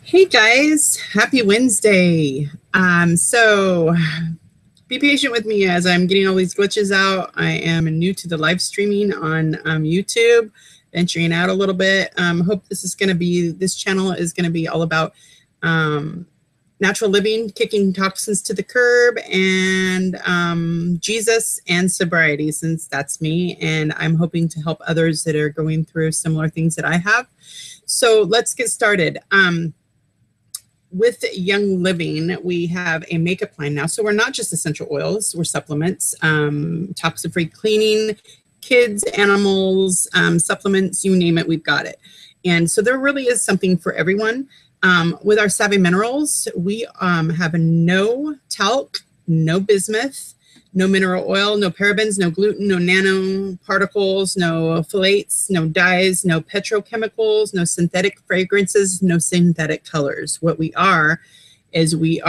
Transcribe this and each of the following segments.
Hey guys, happy Wednesday. So be patient with me as I'm getting all these glitches out. I am new to the live streaming on YouTube, venturing out a little bit. Hope this channel is going to be all about um, natural living, kicking toxins to the curb, and Jesus and sobriety, since that's me. And I'm hoping to help others that are going through similar things that I have. So let's get started. With Young Living, we have a makeup line now. So we're not just essential oils, we're supplements, toxin-free cleaning, kids, animals, supplements, you name it, we've got it. And so there really is something for everyone. With our Savvy Minerals, we have no talc, no bismuth, no mineral oil, no parabens, no gluten, no nanoparticles, no phthalates, no dyes, no petrochemicals, no synthetic fragrances, no synthetic colors. What we are is we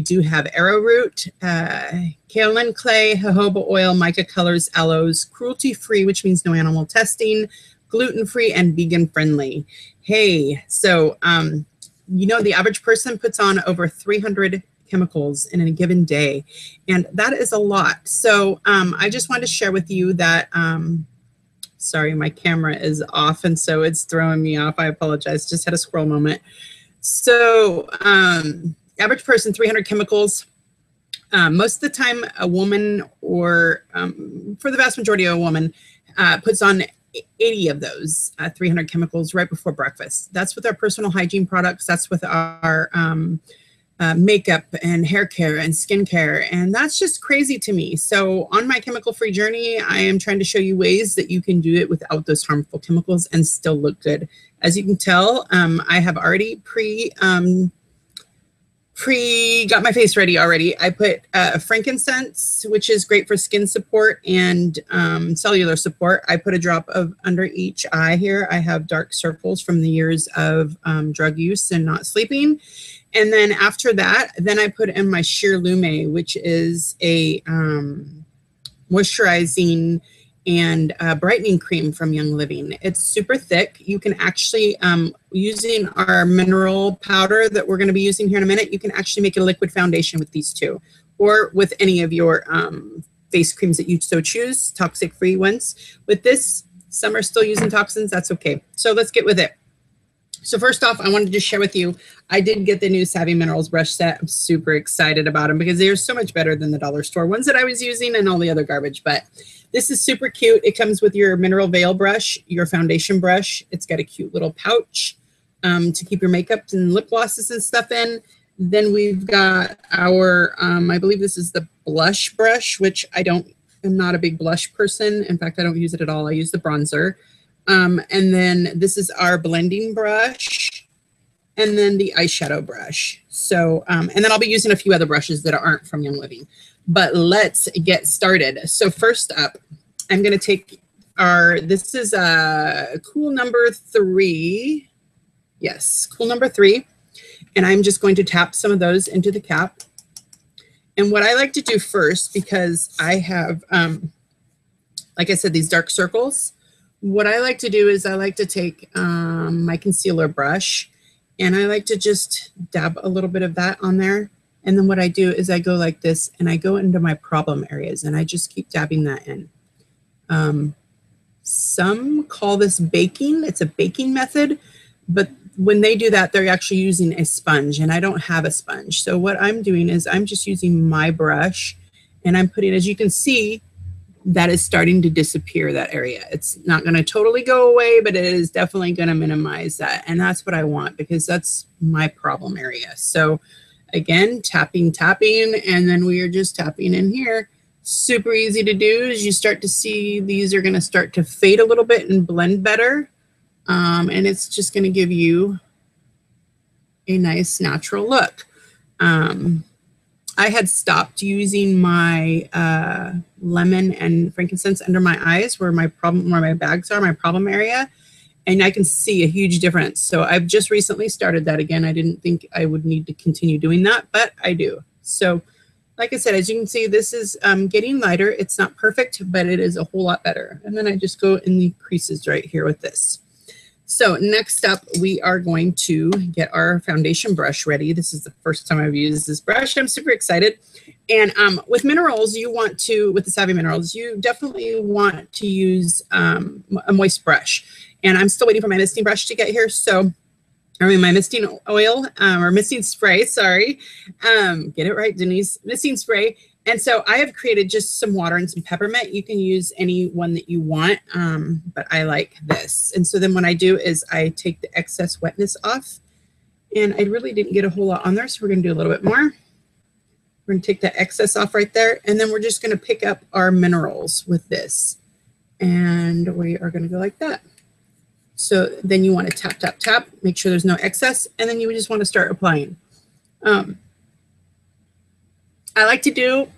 do have arrowroot, kaolin clay, jojoba oil, mica colors, aloes, cruelty-free, which means no animal testing, gluten-free, and vegan-friendly. Hey, so the average person puts on over 300 chemicals in a given day, and that is a lot. So I just wanted to share with you that sorry, my camera is off and so it's throwing me off. I apologize, just had a scroll moment. So average person, 300 chemicals. Most of the time a woman, or for the vast majority of a woman, puts on 80 of those 300 chemicals right before breakfast. That's with our personal hygiene products. That's with our makeup and hair care and skincare, and that's just crazy to me. So on my chemical-free journey, I am trying to show you ways that you can do it without those harmful chemicals and still look good. As you can tell, I have already got my face ready already. I put frankincense, which is great for skin support and cellular support. I put a drop of under each eye here. I have dark circles from the years of drug use and not sleeping. And then after that, then I put in my Sheer Lume, which is a moisturizing and brightening cream from Young Living. It's super thick. You can actually, using our mineral powder that we're going to be using here in a minute, you can actually make a liquid foundation with these two, or with any of your face creams that you so choose, toxic-free ones. With this, some are still using toxins. That's okay. So let's get with it. So first off, I wanted to just share with you, I did get the new Savvy Minerals brush set. I'm super excited about them because they're so much better than the dollar store ones that I was using and all the other garbage. But this is super cute. It comes with your mineral veil brush, your foundation brush. It's got a cute little pouch to keep your makeup and lip glosses and stuff in. Then we've got our, I believe this is the blush brush, which I'm not a big blush person. In fact, I don't use it at all. I use the bronzer. And then this is our blending brush, and then the eyeshadow brush. So, and then I'll be using a few other brushes that aren't from Young Living. But let's get started. So first up, I'm going to take this is Cool number 3. Yes, Cool number 3. And I'm just going to tap some of those into the cap. And what I like to do first, because I have, like I said, these dark circles, what I like to do is I like to take my concealer brush, and I like to just dab a little bit of that on there. And then what I do is I go like this, and I go into my problem areas, and I just keep dabbing that in. Some call this baking. It's a baking method, but when they do that, they're actually using a sponge, and I don't have a sponge. So what I'm doing is I'm just using my brush, and I'm putting, as you can see, that is starting to disappear, that area. It's not going to totally go away, but it is definitely going to minimize that. And that's what I want, because that's my problem area. So again, tapping, and then we are just tapping in here. Super easy to do. As you start to see, these are going to start to fade a little bit and blend better. And it's just going to give you a nice natural look. I had stopped using my lemon and frankincense under my eyes, where my bags are, my problem area, and I can see a huge difference. So I've just recently started that again. I didn't think I would need to continue doing that, but I do. So like I said, as you can see, this is getting lighter. It's not perfect, but it is a whole lot better. And then I just go in the creases right here with this. So next up, we are going to get our foundation brush ready. This is the first time I've used this brush. I'm super excited. And with minerals, you want to, with the Savvy Minerals, you definitely want to use a moist brush. And I'm still waiting for my misting brush to get here. So, I mean, my misting oil or misting spray, sorry. Get it right, Denise, misting spray. And so I have created just some water and some peppermint. You can use any one that you want, but I like this. And so then what I do is I take the excess wetness off, and I really didn't get a whole lot on there. So we're gonna do a little bit more. We're gonna take the excess off right there. And then we're just gonna pick up our minerals with this. And we are gonna go like that. So then you wanna tap, tap, tap, make sure there's no excess. And then you just wanna start applying. I like to do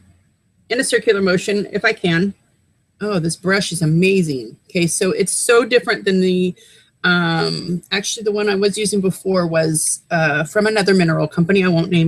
in a circular motion if I can. Oh, this brush is amazing. Okay, so it's so different than the, actually the one I was using before was from another mineral company. I won't name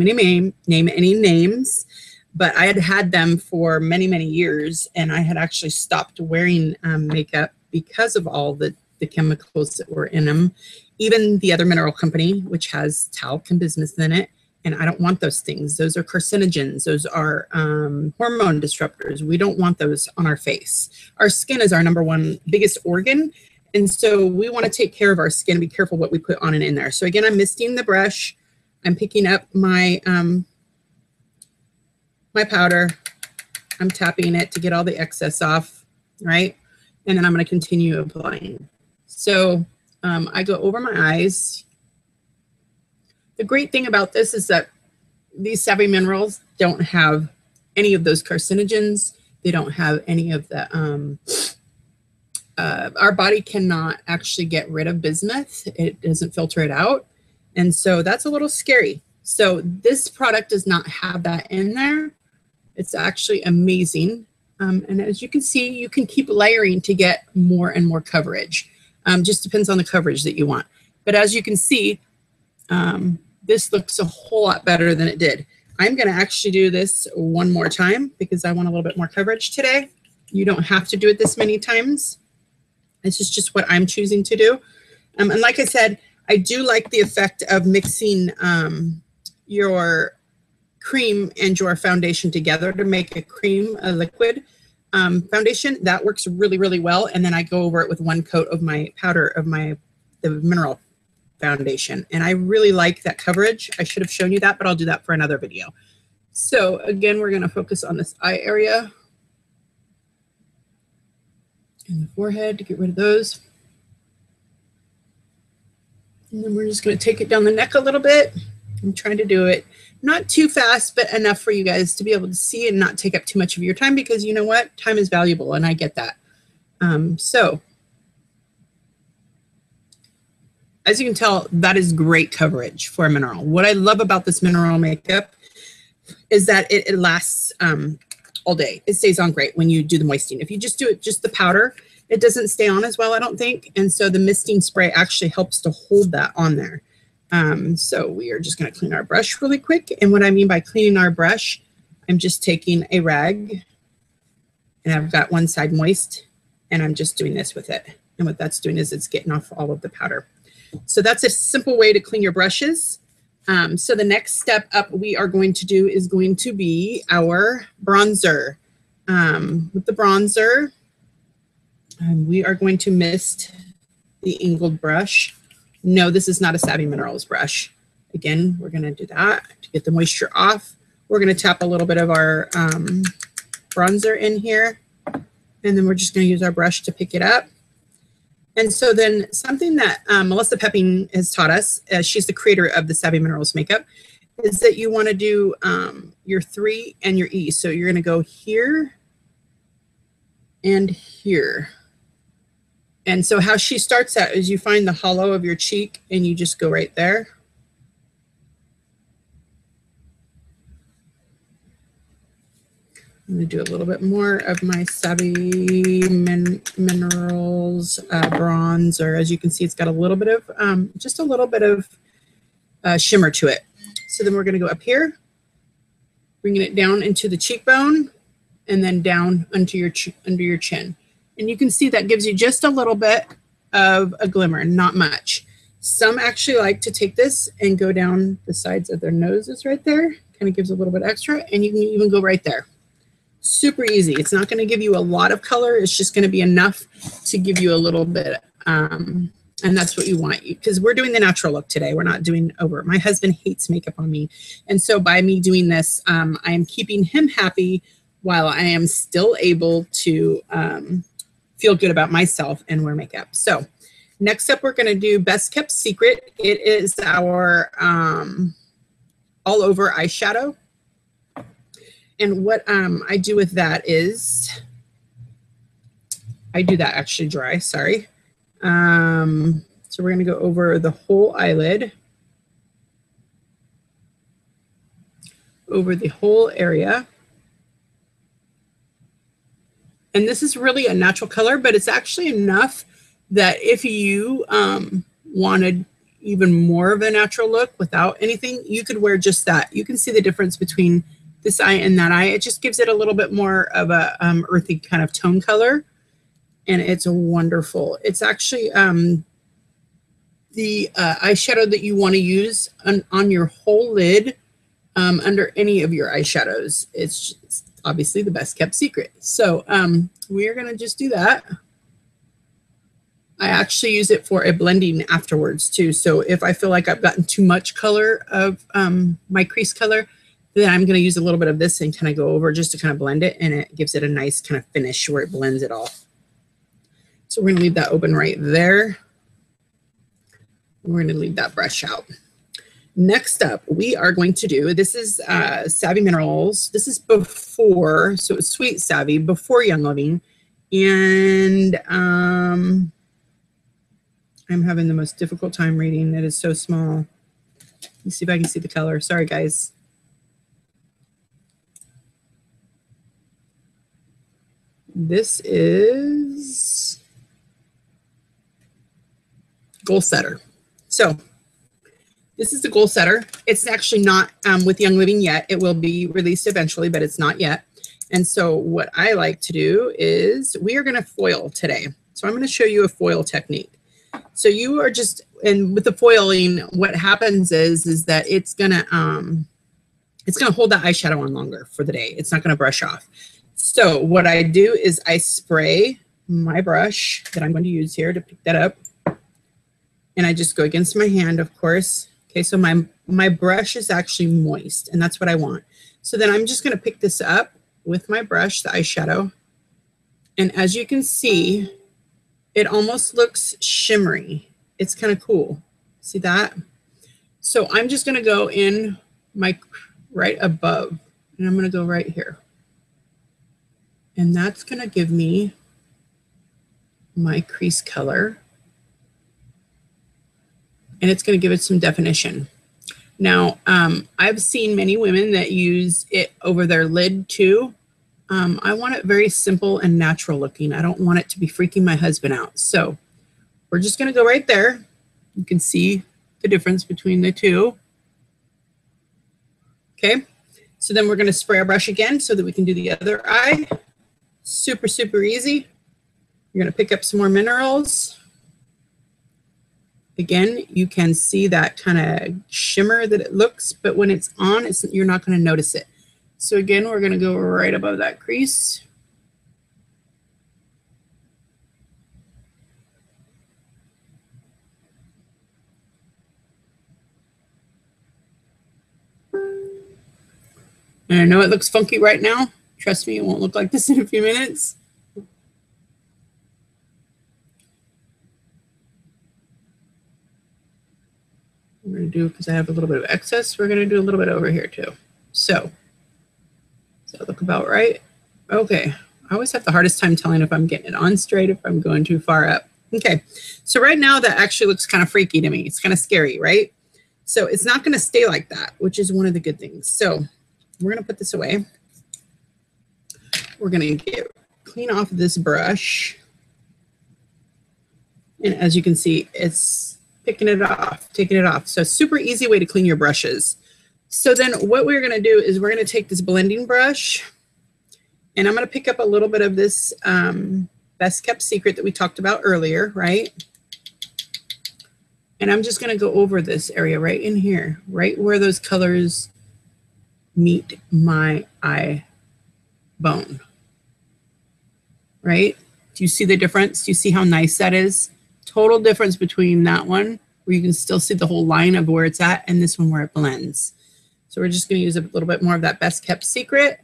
any names, but I had had them for many, many years, and I had actually stopped wearing makeup because of all the chemicals that were in them. Even the other mineral company, which has talc and bismuth in it, and I don't want those things. Those are carcinogens. Those are hormone disruptors. We don't want those on our face. Our skin is our #1 biggest organ. And so we want to take care of our skin and be careful what we put on and in there. So again, I'm misting the brush. I'm picking up my, my powder. I'm tapping it to get all the excess off, right? And then I'm going to continue applying. So I go over my eyes. The great thing about this is that these Savvy Minerals don't have any of those carcinogens. They don't have any of the, our body cannot actually get rid of bismuth. It doesn't filter it out. And so that's a little scary. So this product does not have that in there. It's actually amazing. And as you can see, you can keep layering to get more and more coverage. Just depends on the coverage that you want. But as you can see, this looks a whole lot better than it did. I'm going to actually do this one more time because I want a little bit more coverage today. You don't have to do it this many times. This is just what I'm choosing to do. And like I said, I do like the effect of mixing your cream and your foundation together to make a cream, a liquid foundation. That works really, really well. And then I go over it with one coat of my powder of the mineral foundation. And I really like that coverage. I should have shown you that, but I'll do that for another video. So again, we're going to focus on this eye area and the forehead to get rid of those. And then we're just going to take it down the neck a little bit. I'm trying to do it not too fast, but enough for you guys to be able to see and not take up too much of your time, because you know what? Time is valuable, and I get that. So as you can tell, that is great coverage for a mineral. What I love about this mineral makeup is that it lasts all day. It stays on great when you do the moistening. If you just do it, just the powder, it doesn't stay on as well, I don't think. And so the misting spray actually helps to hold that on there. So we are just going to clean our brush really quick. And what I mean by cleaning our brush, I'm just taking a rag, and I've got one side moist, and I'm just doing this with it. And what that's doing is it's getting off all of the powder. So that's a simple way to clean your brushes. So the next step up we are going to do is going to be our bronzer. With the bronzer, we are going to mist the Ingold brush. No, this is not a Savvy Minerals brush. Again, we're going to do that to get the moisture off. We're going to tap a little bit of our bronzer in here, and then we're just going to use our brush to pick it up. And so then something that Melissa Pepping has taught us, she's the creator of the Savvy Minerals makeup, is that you want to do your 3 and your E. So you're going to go here and here. And so how she starts out is you find the hollow of your cheek and you just go right there. I'm going to do a little bit more of my Savvy Minerals bronzer. As you can see, it's got a little bit of, just a little bit of shimmer to it. So then we're going to go up here, bringing it down into the cheekbone, and then down under your chin. And you can see that gives you just a little bit of a glimmer, not much. Some actually like to take this and go down the sides of their noses right there. Kind of gives a little bit extra, and you can even go right there. Super easy. It's not going to give you a lot of color. It's just going to be enough to give you a little bit. And that's what you want, because we're doing the natural look today. We're not doing over. My husband hates makeup on me. And so by me doing this, I am keeping him happy while I am still able to feel good about myself and wear makeup. So next up, we're going to do Best Kept Secret. It is our all over eyeshadow. And what I do with that is, I do that actually dry, sorry. So we're gonna go over the whole eyelid, over the whole area. And this is really a natural color, but it's actually enough that if you wanted even more of a natural look without anything, you could wear just that. You can see the difference between this eye and that eye. It just gives it a little bit more of a earthy kind of tone color, and it's wonderful. It's actually the eyeshadow that you want to use on your whole lid under any of your eyeshadows. It's obviously the best kept secret. So we are going to just do that. I actually use it for a blending afterwards too. So if I feel like I've gotten too much color of my crease color, then I'm going to use a little bit of this and kind of go over just to kind of blend it, and it gives it a nice kind of finish where it blends it all. So we're going to leave that open right there. We're going to leave that brush out. Next up, we are going to do, this is Savvy Minerals. This is before, so it's Sweet Savvy, before Young Living. And I'm having the most difficult time reading. It is so small. Let me see if I can see the color. Sorry, guys. This is Goal Setter. So this is the Goal Setter. It's actually not with Young Living yet. It will be released eventually, but it's not yet. And so what I like to do is we are going to foil today. So I'm going to show you a foil technique. So you are just, and with the foiling, what happens is that it's going to hold that eyeshadow on longer for the day. It's not going to brush off. So what I do is I spray my brush that I'm going to use here to pick that up. And I just go against my hand, of course. Okay, so my brush is actually moist, and that's what I want. So then I'm just going to pick this up with my brush, the eyeshadow. And as you can see, it almost looks shimmery. It's kind of cool. See that? So I'm just going to go in my right above, and I'm going to go right here. And that's going to give me my crease color. And it's going to give it some definition. Now, I've seen many women that use it over their lid too. I want it very simple and natural looking. I don't want it to be freaking my husband out. So we're just going to go right there. You can see the difference between the two. Okay. So then we're going to spray our brush again so that we can do the other eye. Super, super easy. You're going to pick up some more minerals. Again, you can see that kind of shimmer that it looks, but when it's on, you're not going to notice it. So again, we're going to go right above that crease. And I know it looks funky right now. Trust me, it won't look like this in a few minutes. We're going to do, because I have a little bit of excess, we're going to do a little bit over here too. So, does that look about right? Okay. I always have the hardest time telling if I'm getting it on straight, if I'm going too far up. Okay. So right now that actually looks kind of freaky to me. It's kind of scary, right? So it's not going to stay like that, which is one of the good things. So we're going to put this away. We're going to get clean off this brush. And as you can see, it's picking it off, taking it off. So super easy way to clean your brushes. So then what we're going to do is we're going to take this blending brush, and I'm going to pick up a little bit of this Best Kept Secret that we talked about earlier, right? And I'm just going to go over this area right in here, right where those colors meet my eye bone. Right? Do you see the difference? Do you see how nice that is? Total difference between that one, where you can still see the whole line of where it's at, and this one where it blends. So we're just going to use a little bit more of that Best Kept Secret.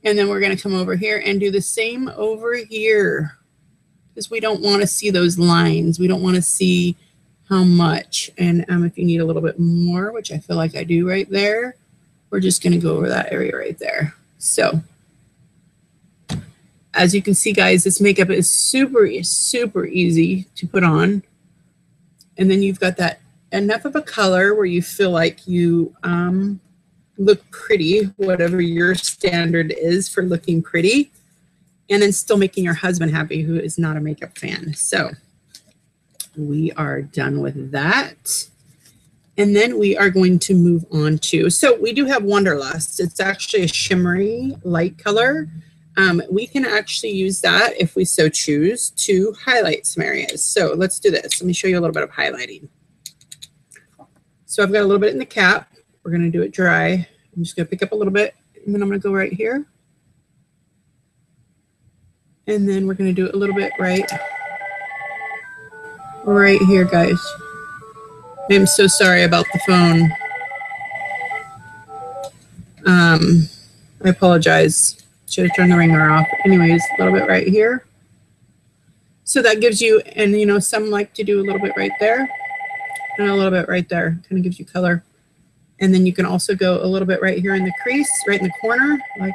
And then we're going to come over here and do the same over here, because we don't want to see those lines. We don't want to see how much. And if you need a little bit more, which I feel like I do right there, we're just going to go over that area right there. So as you can see, guys, this makeup is super, super easy to put on. And then you've got that enough of a color where you feel like you look pretty, whatever your standard is for looking pretty, and then still making your husband happy, who is not a makeup fan. So we are done with that. And then we are going to move on to, so we do have Wanderlust. It's actually a shimmery light color. We can actually use that, if we so choose, to highlight some areas. So let's do this. Let me show you a little bit of highlighting. So I've got a little bit in the cap. We're going to do it dry. I'm just going to pick up a little bit, and then I'm going to go right here. And then we're going to do it a little bit right here, guys. I'm so sorry about the phone. I apologize. Should have turned the ringer off. Anyways, a little bit right here. So that gives you, and you know, some like to do a little bit right there and a little bit right there. Kind of gives you color. And then you can also go a little bit right here in the crease, right in the corner, like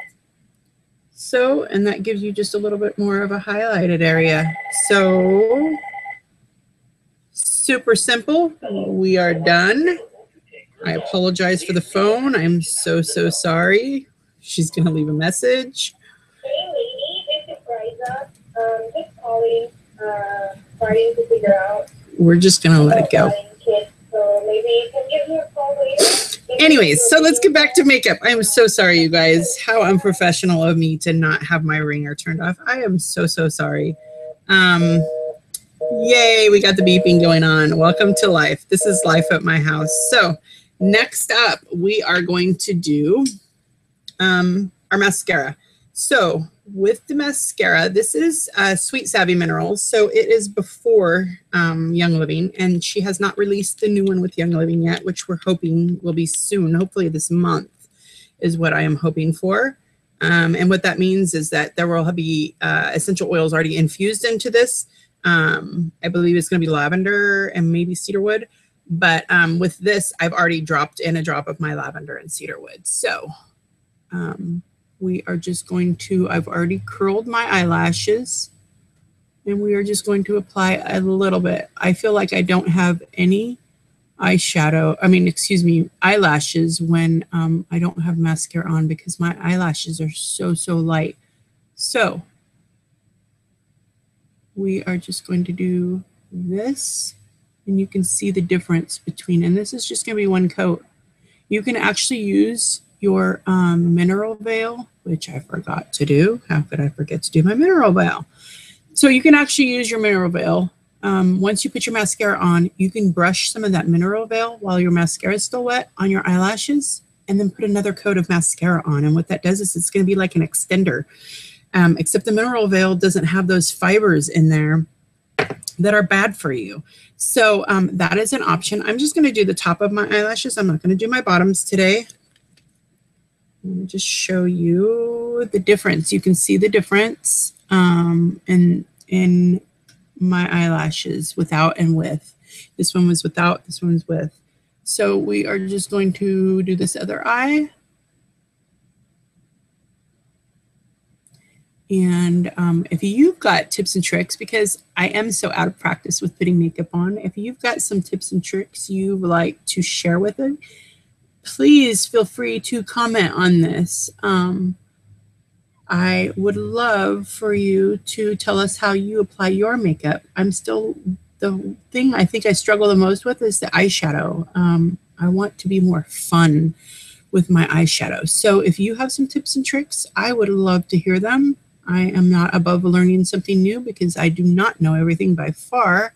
so. And that gives you just a little bit more of a highlighted area. So super simple. We are done. I apologize for the phone. I'm so, so sorry. She's going to leave a message. Hey, lady, this is Riza. Just calling, starting to figure out. We're just going to let it go. Kids, so maybe you can give me a call later. Anyways, so let's get back to makeup. I'm so sorry, you guys. How unprofessional of me to not have my ringer turned off. I am so, so sorry. Yay, we got the beeping going on. Welcome to life. This is life at my house. So next up, we are going to do our mascara. So with the mascara, this is Sweet Savvy Minerals. So it is before Young Living, and she has not released the new one with Young Living yet, which we're hoping will be soon. Hopefully this month is what I am hoping for. And what that means is that there will be essential oils already infused into this. I believe it's going to be lavender and maybe cedarwood. But with this, I've already dropped in a drop of my lavender and cedarwood. So we are just going to, I've already curled my eyelashes, and we are just going to apply a little bit. I feel like I don't have any eyelashes when I don't have mascara on, because my eyelashes are so, so light. So we are just going to do this, and you can see the difference between, and this is just going to be one coat. You can actually use your mineral veil, which I forgot to do. How could I forget to do my mineral veil? So you can actually use your mineral veil. Once you put your mascara on, you can brush some of that mineral veil while your mascara is still wet on your eyelashes, and then put another coat of mascara on. And what that does is it's going to be like an extender, except the mineral veil doesn't have those fibers in there that are bad for you. So that is an option. I'm just going to do the top of my eyelashes. I'm not going to do my bottoms today. Let me just show you the difference. You can see the difference in my eyelashes without and with. This one was without, this one's with. So we are just going to do this other eye. And if you've got tips and tricks, because I am so out of practice with putting makeup on, if you've got some tips and tricks you would like to share with it, please feel free to comment on this. I would love for you to tell us how you apply your makeup. The thing I think I struggle the most with is the eyeshadow. I want to be more fun with my eyeshadow. So if you have some tips and tricks, I would love to hear them. I am not above learning something new, because I do not know everything by far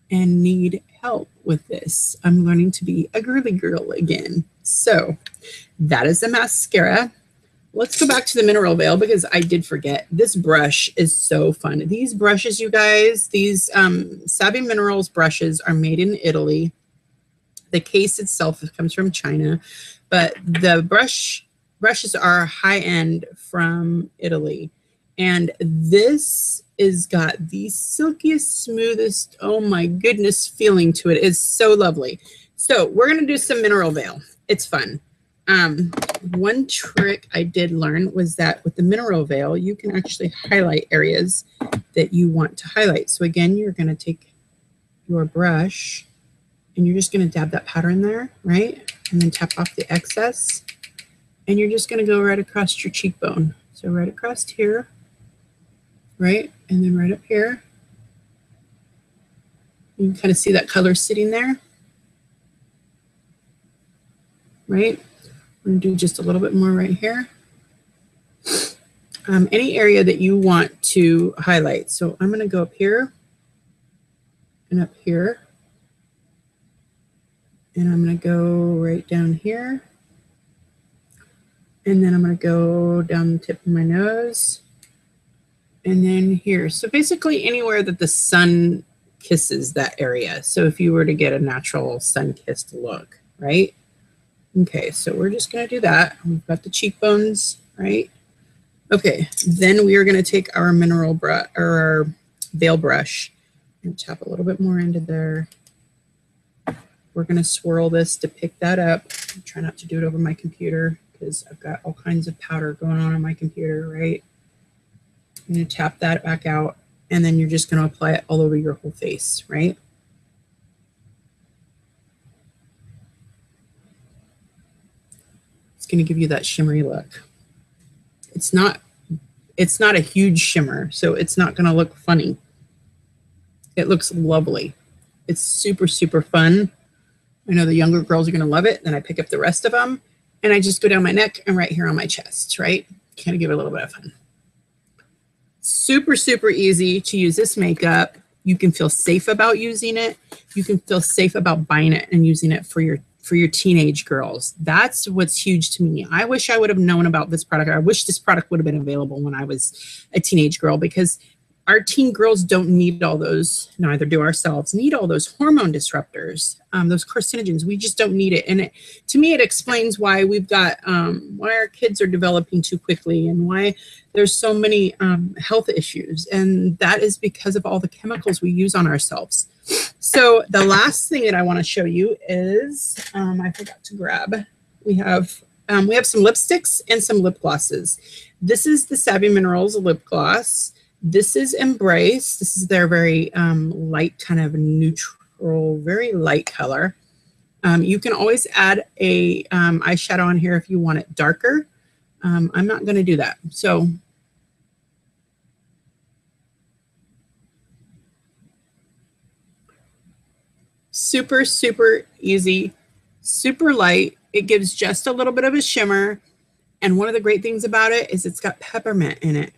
and need help with this. I'm learning to be a girly girl again. So that is the mascara. Let's go back to the Mineral Veil because I did forget. This brush is so fun. These brushes, you guys, these Savvy Minerals brushes are made in Italy. The case itself comes from China, but the brushes are high-end from Italy. And this is got the silkiest, smoothest, oh my goodness, feeling to it. It's so lovely. So we're going to do some Mineral Veil. It's fun. One trick I did learn was that with the Mineral Veil, you can actually highlight areas that you want to highlight. So again, you're going to take your brush and you're just going to dab that powder in there, right? And then tap off the excess. And you're just going to go right across your cheekbone. So right across here, right? And then right up here. You can kind of see that color sitting there, right? We're going to do just a little bit more right here. Any area that you want to highlight. So I'm going to go up here and up here. And I'm going to go right down here. And then I'm going to go down the tip of my nose. And then here. So basically anywhere that the sun kisses that area. So if you were to get a natural sun-kissed look, right? Okay, so we're just going to do that. We've got the cheekbones, right? Okay, then we are going to take our mineral brush or our veil brush and tap a little bit more into there. We're going to swirl this to pick that up. Try not to do it over my computer because I've got all kinds of powder going on my computer, right? I'm going to tap that back out, and then you're just going to apply it all over your whole face, right? It's going to give you that shimmery look. It's not a huge shimmer, so it's not going to look funny. It looks lovely. It's super, super fun. I know the younger girls are going to love it. Then I pick up the rest of them, and I just go down my neck and right here on my chest, right? Kind of give it a little bit of fun. Super, super easy to use this makeup. You can feel safe about using it. You can feel safe about buying it and using it for your teenage girls. That's what's huge to me. I wish I would have known about this product. I wish this product would have been available when I was a teenage girl, because our teen girls don't need all those, neither do ourselves, need all those hormone disruptors, those carcinogens. We just don't need it. And to me, it explains why we've got, why our kids are developing too quickly and why there's so many health issues. And that is because of all the chemicals we use on ourselves. So the last thing that I want to show you is, I forgot to grab, we have some lipsticks and some lip glosses. This is the Savvy Minerals lip gloss. This is Embrace. This is their very light, kind of neutral, very light color. You can always add a eyeshadow on here if you want it darker. I'm not going to do that. So super, super easy, super light. It gives just a little bit of a shimmer. And one of the great things about it is it's got peppermint in it.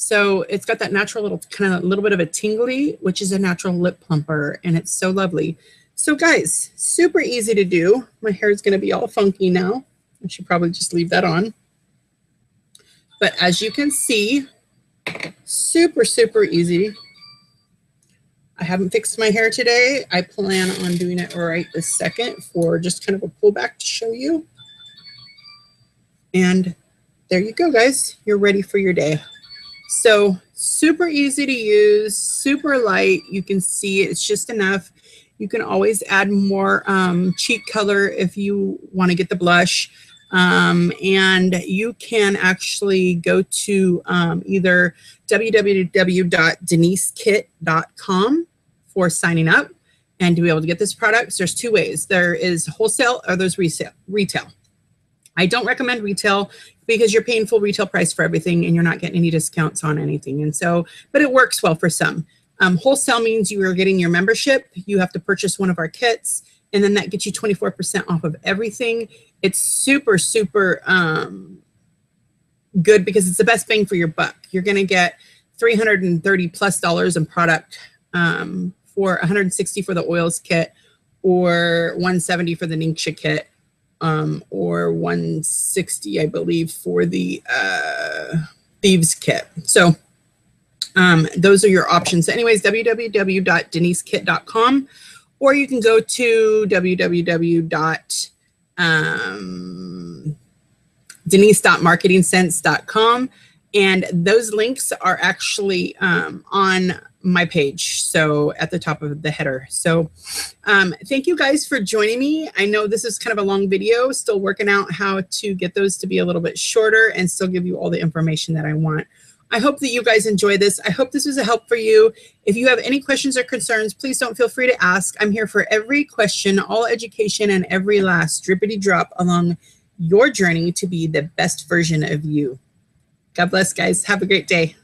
So it's got that natural little kind of little bit of a tingly, which is a natural lip plumper, and it's so lovely. So guys, super easy to do. My hair is going to be all funky now. I should probably just leave that on. But as you can see, super, super easy. I haven't fixed my hair today. I plan on doing it right this second for just kind of a pullback to show you. And there you go, guys. You're ready for your day. So super easy to use, super light. You can see it's just enough. You can always add more cheek color if you want to get the blush. And you can actually go to either www.denisekit.com for signing up and to be able to get this product. There's two ways. There is wholesale or there's retail. I don't recommend retail because you're paying full retail price for everything and you're not getting any discounts on anything. And so, but it works well for some. Wholesale means you are getting your membership. You have to purchase one of our kits, and then that gets you 24% off of everything. It's super, super good because it's the best bang for your buck. You're going to get $330+ in product for $160 for the oils kit, or $170 for the Ningxia kit, or $160, I believe, for the Thieves kit. So those are your options. Anyways, www.denisekit.com, or you can go to denise.marketingsense.com, and those links are actually on my page, so at the top of the header. So thank you guys for joining me. I know this is kind of a long video, still working out how to get those to be a little bit shorter and still give you all the information that I want. I hope that you guys enjoy this. I hope this was a help for you. If you have any questions or concerns, please don't feel free to ask. I'm here for every question, all education, and every last drippity drop along your journey to be the best version of you. God bless, guys. Have a great day.